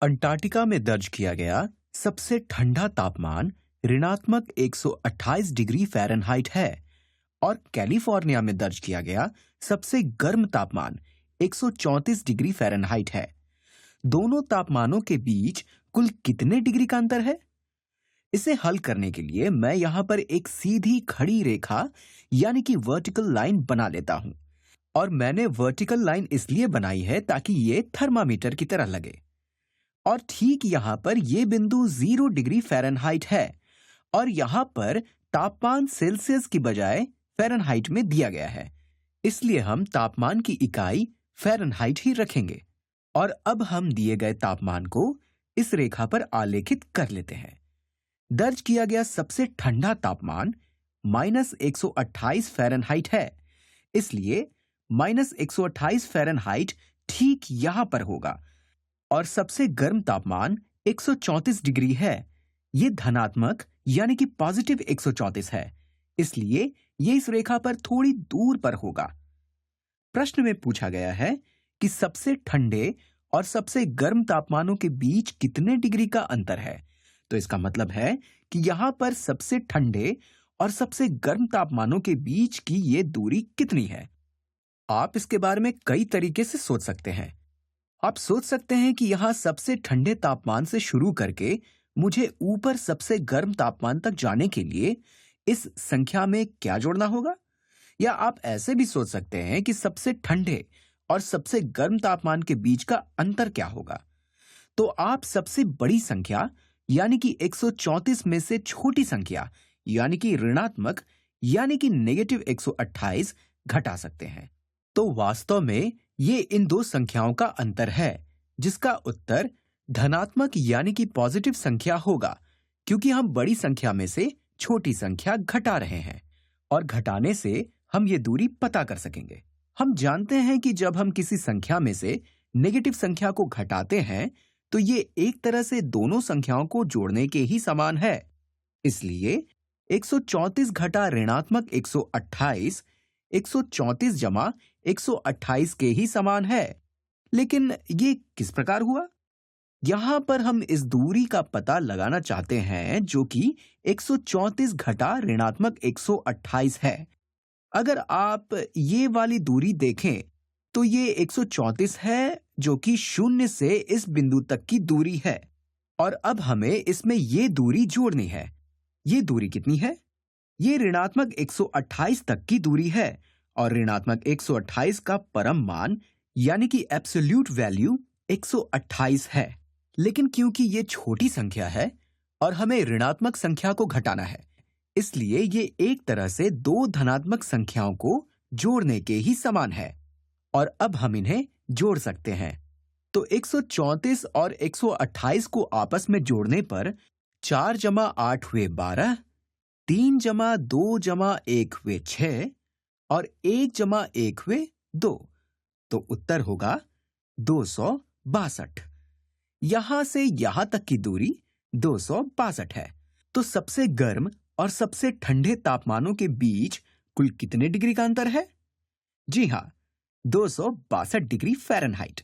Antarctica में दर्ज किया गया सबसे ठंडा तापमान ऋणात्मक 128 डिग्री फ़ारेनहाइट है और कैलिफोर्निया में दर्ज किया गया सबसे गर्म तापमान 134 डिग्री फ़ारेनहाइट है। दोनों तापमानों के बीच कुल कितने डिग्री का अंतर है? इसे हल करने के लिए मैं यहां पर एक सीधी खड़ी रेखा यानी कि वर्टिकल लाइन बना लेता हूं। और मैंने वर्टिकल लाइन इसलिए बनाई है ताकि ये थर्मामीटर की तरह लगे। और ठीक यहां पर यह बिंदु 0 डिग्री फ़ारेनहाइट है और यहां पर तापमान सेल्सियस की बजाय फ़ारेनहाइट में दिया गया है, इसलिए हम तापमान की इकाई फ़ारेनहाइट ही रखेंगे। और अब हम दिए गए तापमान को इस रेखा पर आलेखित कर लेते हैं। दर्ज किया गया सबसे ठंडा तापमान -128 फ़ारेनहाइट है, इसलिए -128 फ़ारेनहाइट ठीक यहां पर होगा। और सबसे गर्म तापमान 134 डिग्री है। ये धनात्मक यानी कि पॉजिटिव 134 है, इसलिए ये इस रेखा पर थोड़ी दूर पर होगा। प्रश्न में पूछा गया है कि सबसे ठंडे और सबसे गर्म तापमानों के बीच कितने डिग्री का अंतर है। तो इसका मतलब है कि यहां पर सबसे ठंडे और सबसे गर्म तापमानों के बीच की ये दूरी कितनी है। आप इसके बारे में कई तरीके से सोच सकते हैं। आप सोच सकते हैं कि यहां सबसे ठंडे तापमान से शुरू करके मुझे ऊपर सबसे गर्म तापमान तक जाने के लिए इस संख्या में क्या जोड़ना होगा। या आप ऐसे भी सोच सकते हैं कि सबसे ठंडे और सबसे गर्म तापमान के बीच का अंतर क्या होगा। तो आप सबसे बड़ी संख्या यानी कि 134 में से छोटी संख्या यानी कि ऋणात्मक यानी कि नेगेटिव 128 घटा सकते हैं। तो वास्तव में ये इन दो संख्याओं का अंतर है, जिसका उत्तर धनात्मक यानी कि पॉजिटिव संख्या होगा, क्योंकि हम बड़ी संख्या में से छोटी संख्या घटा रहे हैं और घटाने से हम ये दूरी पता कर सकेंगे। हम जानते हैं कि जब हम किसी संख्या में से नेगेटिव संख्या को घटाते हैं तो ये एक तरह से दोनों संख्याओं को जोड़ने के ही समान है। इसलिए 134 घटा ऋणात्मक 128 134 जमा 128 के ही समान है। लेकिन ये किस प्रकार हुआ? यहां पर हम इस दूरी का पता लगाना चाहते हैं जो कि 134 घटा ऋणात्मक 128 है। अगर आप ये वाली दूरी देखें तो ये 134 है जो कि 0 से इस बिंदु तक की दूरी है। और अब हमें इसमें ये दूरी जोड़नी है। ये दूरी कितनी है? ये ऋणात्मक 128 तक की दूरी है और ऋणात्मक 128 का परम मान यानी कि एब्सोल्यूट वैल्यू 128 है। लेकिन क्योंकि ये छोटी संख्या है और हमें ऋणात्मक संख्या को घटाना है, इसलिए ये एक तरह से दो धनात्मक संख्याओं को जोड़ने के ही समान है। और अब हम इन्हें जोड़ सकते हैं। तो 134 और 128 को आपस में जोड़ने पर 4 जमा 8 हुए 12, 3 जमा 2 जमा 1 हुए 6 और 1 जमा 1 हुए 2। तो उत्तर होगा 262। यहां से यहां तक की दूरी 262 है। तो सबसे गर्म और सबसे ठंडे तापमानों के बीच कुल कितने डिग्री का अंतर है? जी हां, 262 डिग्री फ़ारेनहाइट।